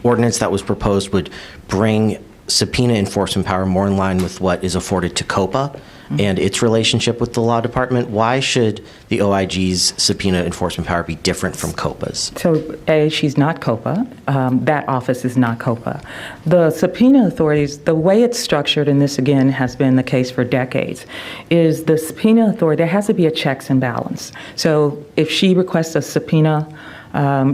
ordinance that was proposed would bring subpoena enforcement power more in line with what is afforded to COPA and its relationship with the law department. Why should the OIG's subpoena enforcement power be different from COPA's? So, A, she's not COPA. That office is not COPA. The subpoena authorities, the way it's structured, and this again has been the case for decades, is the subpoena authority, there has to be a checks and balance. So if she requests a subpoena,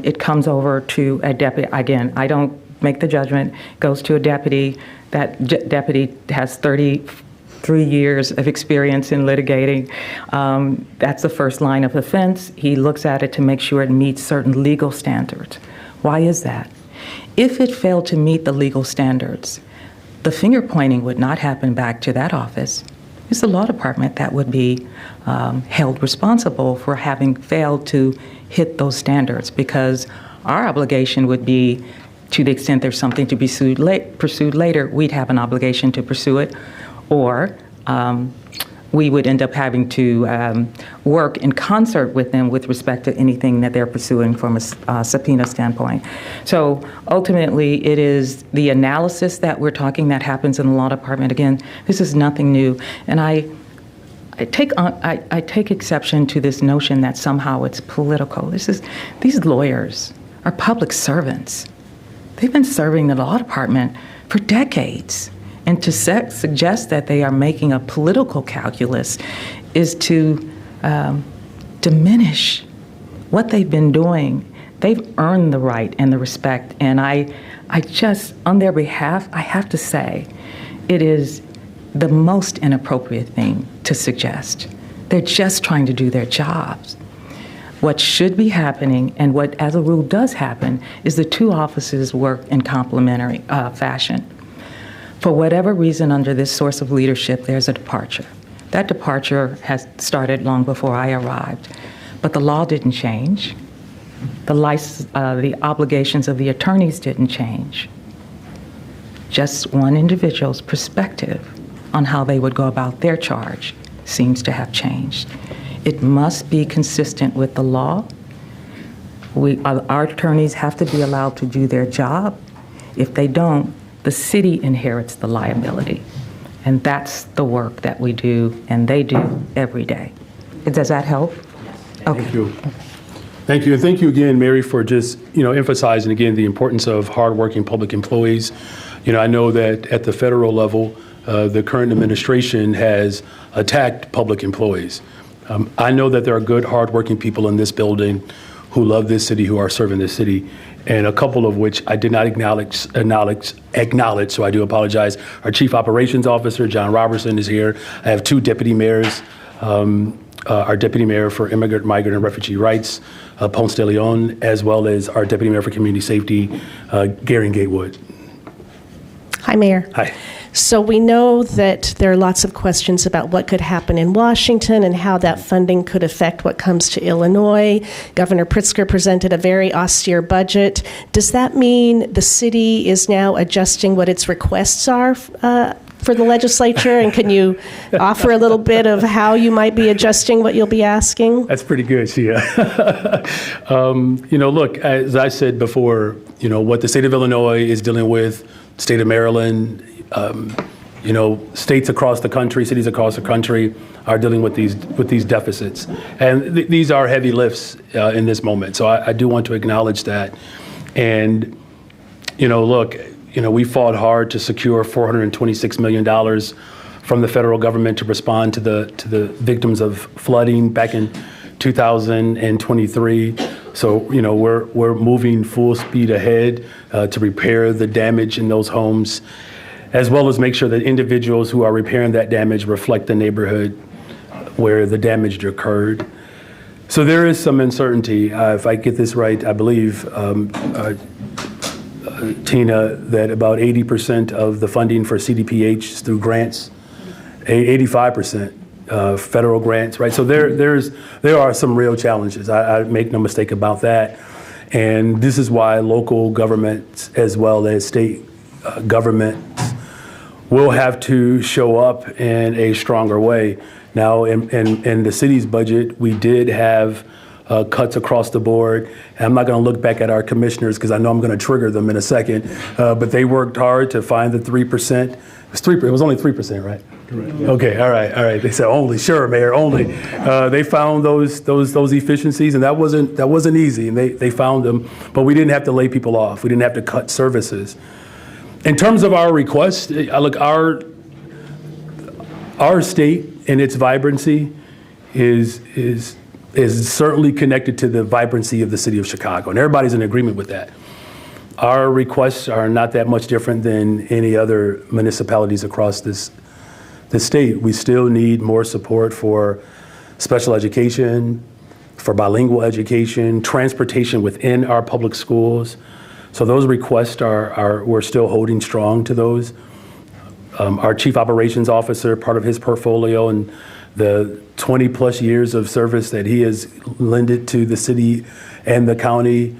it comes over to a deputy. Again, I don't make the judgment, goes to a deputy. That deputy has 33 years of experience in litigating. That's the first line of offense. He looks at it to make sure it meets certain legal standards. Why is that? If it failed to meet the legal standards, the finger pointing would not happen back to that office. It's the law department that would be held responsible for having failed to hit those standards, because our obligation would be, to the extent there's something to be pursued later, we'd have an obligation to pursue it, or we would end up having to work in concert with them with respect to anything that they're pursuing from a subpoena standpoint. So ultimately, it is the analysis that we're talking that happens in the law department. Again, this is nothing new, and I take exception to this notion that somehow it's political. These lawyers are public servants. They've been serving the law department for decades. And to suggest that they are making a political calculus is to diminish what they've been doing. They've earned the right and the respect. And I just, on their behalf, I have to say, it is the most inappropriate thing to suggest. They're just trying to do their jobs. What should be happening, and what as a rule does happen, is the two offices work in complementary fashion. For whatever reason, under this source of leadership, there's a departure. That departure has started long before I arrived, but the law didn't change. The obligations of the attorneys didn't change. Just one individual's perspective on how they would go about their charge seems to have changed. It must be consistent with the law. Our attorneys have to be allowed to do their job. If they don't, the city inherits the liability. And that's the work that we do and they do every day. Does that help? Okay. Thank you. Thank you. And thank you again, Mary, for just, emphasizing again the importance of hardworking public employees. I know that at the federal level, the current administration has attacked public employees. I know that there are good, hardworking people in this building who love this city, who are serving this city, and a couple of which I did not acknowledge, so I do apologize. Our Chief Operations Officer, John Robertson, is here. I have two deputy mayors, our Deputy Mayor for Immigrant, Migrant, and Refugee Rights, Ponce de Leon, as well as our Deputy Mayor for Community Safety, Gary Gatewood. Hi, Mayor. Hi. So we know that there are lots of questions about what could happen in Washington and how that funding could affect what comes to Illinois. Governor Pritzker presented a very austere budget. Does that mean the city is now adjusting what its requests are for the legislature? And can you offer a little bit of how you might be adjusting what you'll be asking? That's pretty good, Shia. Look, as I said before, what the state of Illinois is dealing with, state of Maryland, states across the country, cities across the country are dealing with these deficits. And these are heavy lifts in this moment. So I do want to acknowledge that. And, look, we fought hard to secure $426 million from the federal government to respond to the victims of flooding back in 2023. So, we're moving full speed ahead to repair the damage in those homes, as well as make sure that individuals who are repairing that damage reflect the neighborhood where the damage occurred. So there is some uncertainty. If I get this right, I believe, Tina, that about 80% of the funding for CDPH is through grants, 85% federal grants, right? So there are some real challenges. I make no mistake about that. And this is why local governments as well as state governments will have to show up in a stronger way. Now, in the city's budget, we did have cuts across the board. And I'm not going to look back at our commissioners because I know I'm going to trigger them in a second. But they worked hard to find the 3%. It was only 3%, right? Correct. Yeah. Okay, all right. They said only, sure, Mayor, only. They found those efficiencies, and that wasn't easy, and they found them. But we didn't have to lay people off. We didn't have to cut services. In terms of our request, look, our state and its vibrancy is certainly connected to the vibrancy of the city of Chicago, and everybody's in agreement with that. Our requests are not that much different than any other municipalities across the state. We still need more support for special education, for bilingual education, transportation within our public schools. So those requests we're still holding strong to those. Our chief operations officer, part of his portfolio and the 20 plus years of service that he has lended to the city and the county,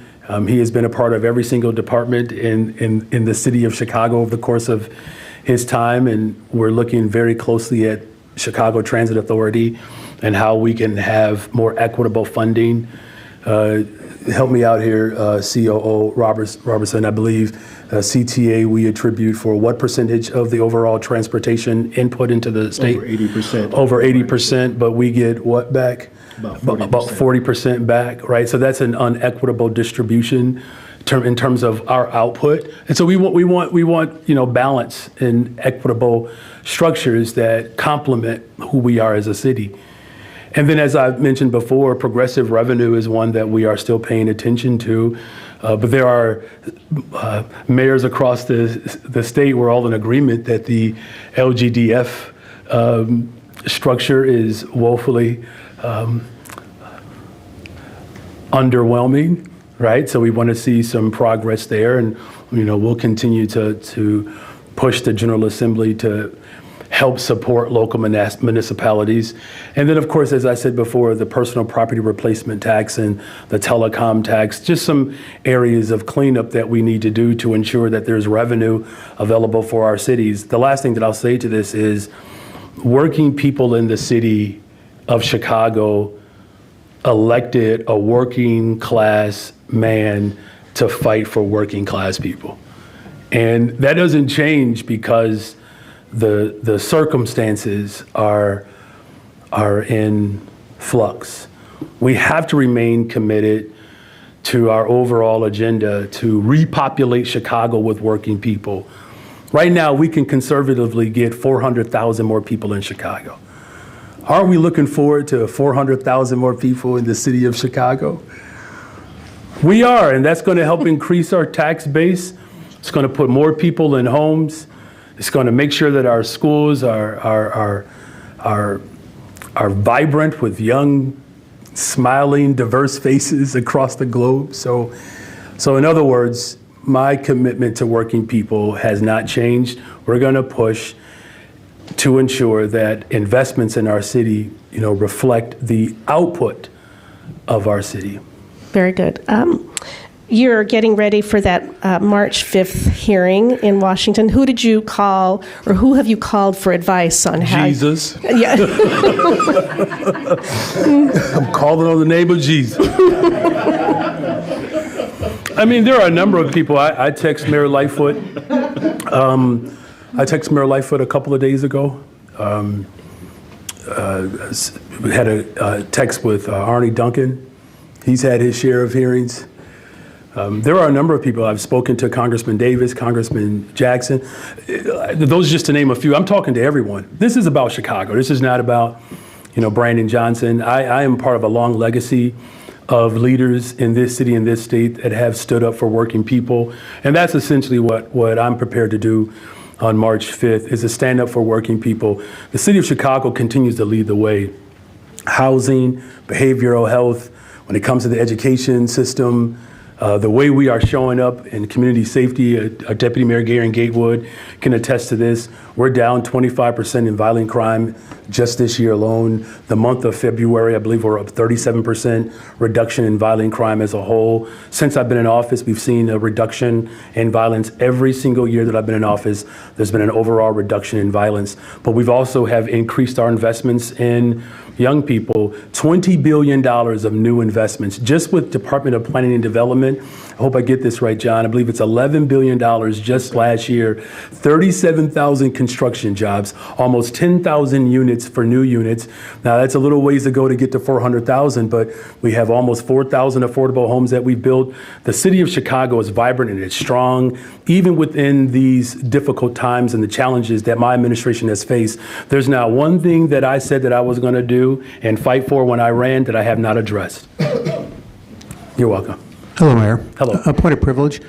he has been a part of every single department in the city of Chicago over the course of his time, and we're looking very closely at Chicago Transit Authority and how we can have more equitable funding. Help me out here, COO Robertson. I believe CTA we attribute for what percentage of the overall transportation input into the state? Over 80%. Over 80%, but we get what back? About 40%. About 40% back, right? So that's an unequitable distribution in terms of our output. And so we want balance and equitable structures that complement who we are as a city. And then, as I've mentioned before, progressive revenue is one that we are still paying attention to. But there are mayors across the state. We're all in agreement that the LGDF structure is woefully underwhelming, right? So we want to see some progress there, and we'll continue to push the General Assembly to help support local municipalities. And then, of course, as I said before, the personal property replacement tax and the telecom tax, just some areas of cleanup that we need to do to ensure that there's revenue available for our cities. The last thing that I'll say to this is working people in the city of Chicago elected a working class man to fight for working class people. And that doesn't change because the circumstances are in flux. We have to remain committed to our overall agenda to repopulate Chicago with working people. Right now, we can conservatively get 400,000 more people in Chicago. Aren't we looking forward to 400,000 more people in the city of Chicago? We are, and that's going to help increase our tax base. It's going to put more people in homes. It's going to make sure that our schools are vibrant with young, smiling, diverse faces across the globe. So in other words, my commitment to working people has not changed. We're going to push to ensure that investments in our city, reflect the output of our city. Very good. You're getting ready for that March 5th hearing in Washington. Who did you call, or who have you called for advice on how? Jesus. Yeah. I'm calling on the name of Jesus. I mean, there are a number of people. I text Mayor Lightfoot. I texted Mayor Lightfoot a couple of days ago. We had a text with Arnie Duncan. He's had his share of hearings. There are a number of people. I've spoken to Congressman Davis, Congressman Jackson. Those just to name a few. I'm talking to everyone. This is about Chicago. This is not about, Brandon Johnson. I am part of a long legacy of leaders in this city and this state that have stood up for working people. And that's essentially what I'm prepared to do on March 5th, is to stand up for working people. The city of Chicago continues to lead the way. Housing, behavioral health, when it comes to the education system, The way we are showing up in community safety, our Deputy Mayor Gary Gatewood can attest to this. We're down 25% in violent crime just this year alone. The month of February, I believe we're up 37% reduction in violent crime as a whole. Since I've been in office, we've seen a reduction in violence every single year that I've been in office. There's been an overall reduction in violence, but we've also have increased our investments in young people, $20 billion of new investments just with Department of Planning and Development. I hope I get this right, John. I believe it's $11 billion just last year, 37,000 construction jobs, almost 10,000 units for new units. Now that's a little ways to go to get to 400,000, but we have almost 4,000 affordable homes that we've built. The city of Chicago is vibrant and it's strong, even within these difficult times and the challenges that my administration has faced. There's not one thing that I said that I was going to do and fight for when I ran that I have not addressed. You're welcome. Hello, Mayor. Hello. A point of privilege.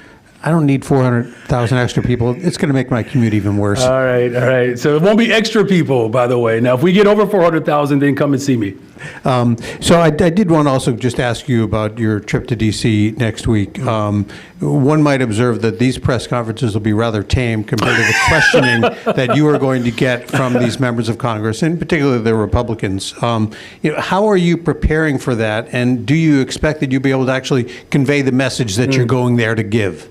I don't need 400,000 extra people. It's going to make my commute even worse. All right. So it won't be extra people, by the way. Now, if we get over 400,000, then come and see me. So I did want to also just ask you about your trip to D.C. next week. One might observe that these press conferences will be rather tame compared to the questioning that you are going to get from these members of Congress, and particularly the Republicans. How are you preparing for that, and do you expect that you'll be able to actually convey the message that you're going there to give?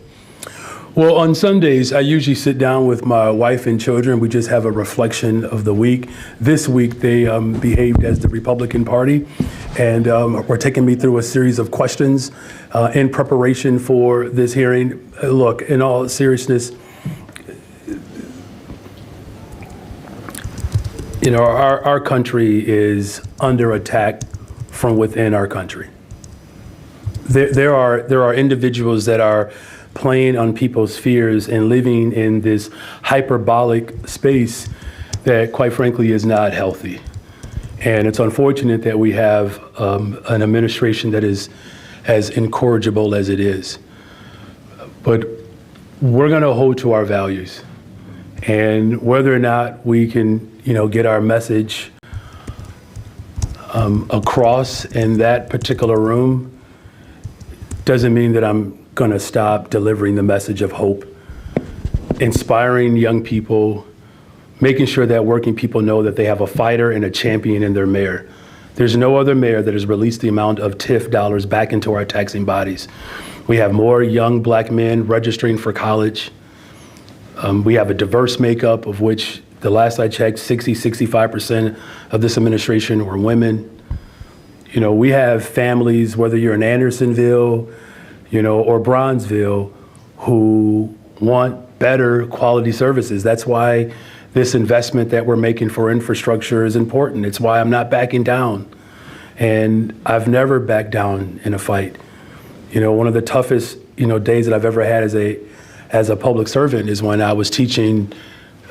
Well, on Sundays, I usually sit down with my wife and children. We just have a reflection of the week. This week, they behaved as the Republican Party, and were taking me through a series of questions in preparation for this hearing. Look, in all seriousness, our country is under attack from within our country. There are individuals that are playing on people's fears and living in this hyperbolic space that, quite frankly, is not healthy. And it's unfortunate that we have an administration that is as incorrigible as it is. But we're going to hold to our values. And whether or not we can, get our message across in that particular room doesn't mean that I'm going to stop delivering the message of hope, inspiring young people, making sure that working people know that they have a fighter and a champion in their mayor. There's no other mayor that has released the amount of TIF dollars back into our taxing bodies. We have more young black men registering for college. We have a diverse makeup, of which the last I checked, 65% of this administration were women. We have families, whether you're in Andersonville, or Bronzeville, who want better quality services. That's why this investment that we're making for infrastructure is important. It's why I'm not backing down. And I've never backed down in a fight. One of the toughest, days that I've ever had as a public servant is when I was teaching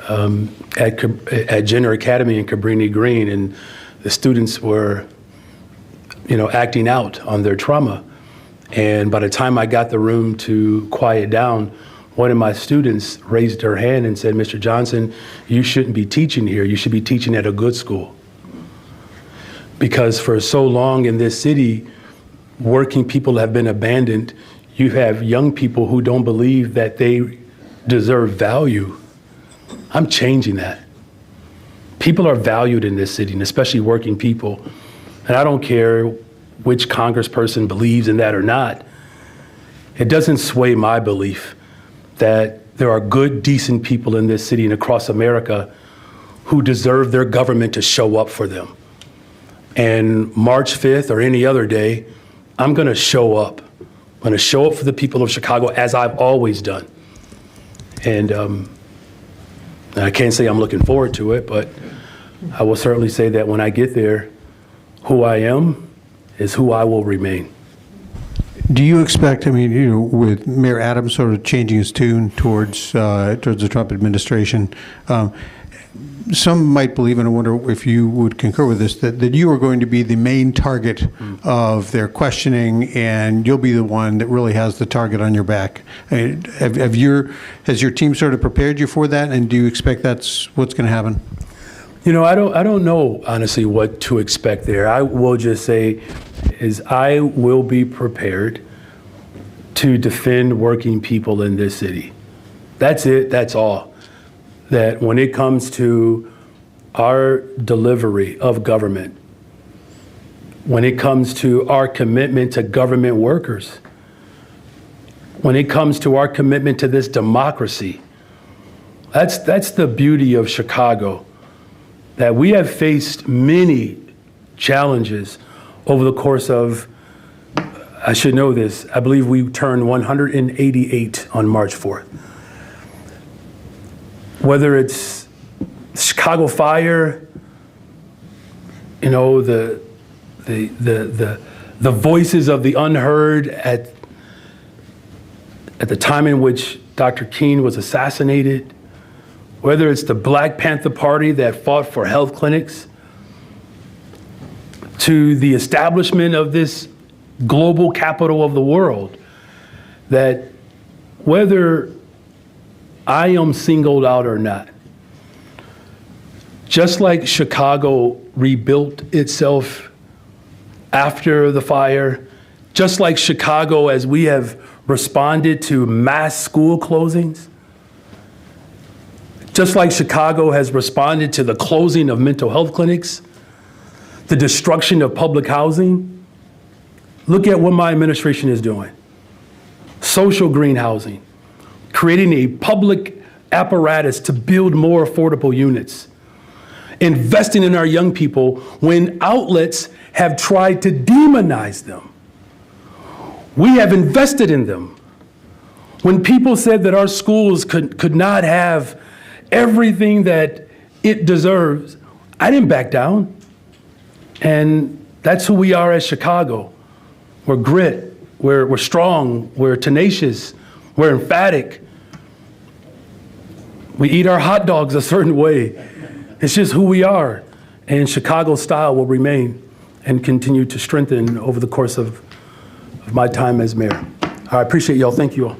at Jenner Academy in Cabrini Green, and the students were, acting out on their trauma. And by the time I got the room to quiet down, one of my students raised her hand and said, "Mr. Johnson, you shouldn't be teaching here. You should be teaching at a good school." Because for so long in this city, working people have been abandoned. You have young people who don't believe that they deserve value. I'm changing that. People are valued in this city, and especially working people. And I don't care which congressperson believes in that or not. It doesn't sway my belief that there are good, decent people in this city and across America who deserve their government to show up for them. And March 5th or any other day, I'm going to show up. I'm going to show up for the people of Chicago as I've always done. And I can't say I'm looking forward to it, but I will certainly say that when I get there, who I am is who I will remain. Do you expect, with Mayor Adams sort of changing his tune towards the Trump administration, some might believe, and I wonder if you would concur with this, that you are going to be the main target of their questioning, and you'll be the one that really has the target on your back. Has your team sort of prepared you for that, and do you expect that's what's going to happen? I don't know, honestly, what to expect there. I will just say is I will be prepared to defend working people in this city. That's it, that's all. That when it comes to our delivery of government, when it comes to our commitment to government workers, when it comes to our commitment to this democracy, that's the beauty of Chicago, that we have faced many challenges over the course of, I should know this, I believe we turned 188 on March 4th. Whether it's Chicago fire, you know, the voices of the unheard at the time in which Dr. King was assassinated, whether it's the Black Panther Party that fought for health clinics, to the establishment of this global capital of the world, that whether I am singled out or not, just like Chicago rebuilt itself after the fire, just like Chicago, as we have responded to mass school closings, just like Chicago has responded to the closing of mental health clinics, the destruction of public housing, look at what my administration is doing. Social green housing, creating a public apparatus to build more affordable units, investing in our young people when outlets have tried to demonize them. We have invested in them. When people said that our schools could not have everything that it deserves, I didn't back down. And that's who we are as Chicago. We're grit, we're strong, we're tenacious, we're emphatic. We eat our hot dogs a certain way. It's just who we are. And Chicago style will remain and continue to strengthen over the course of my time as mayor. I appreciate y'all. Thank you all.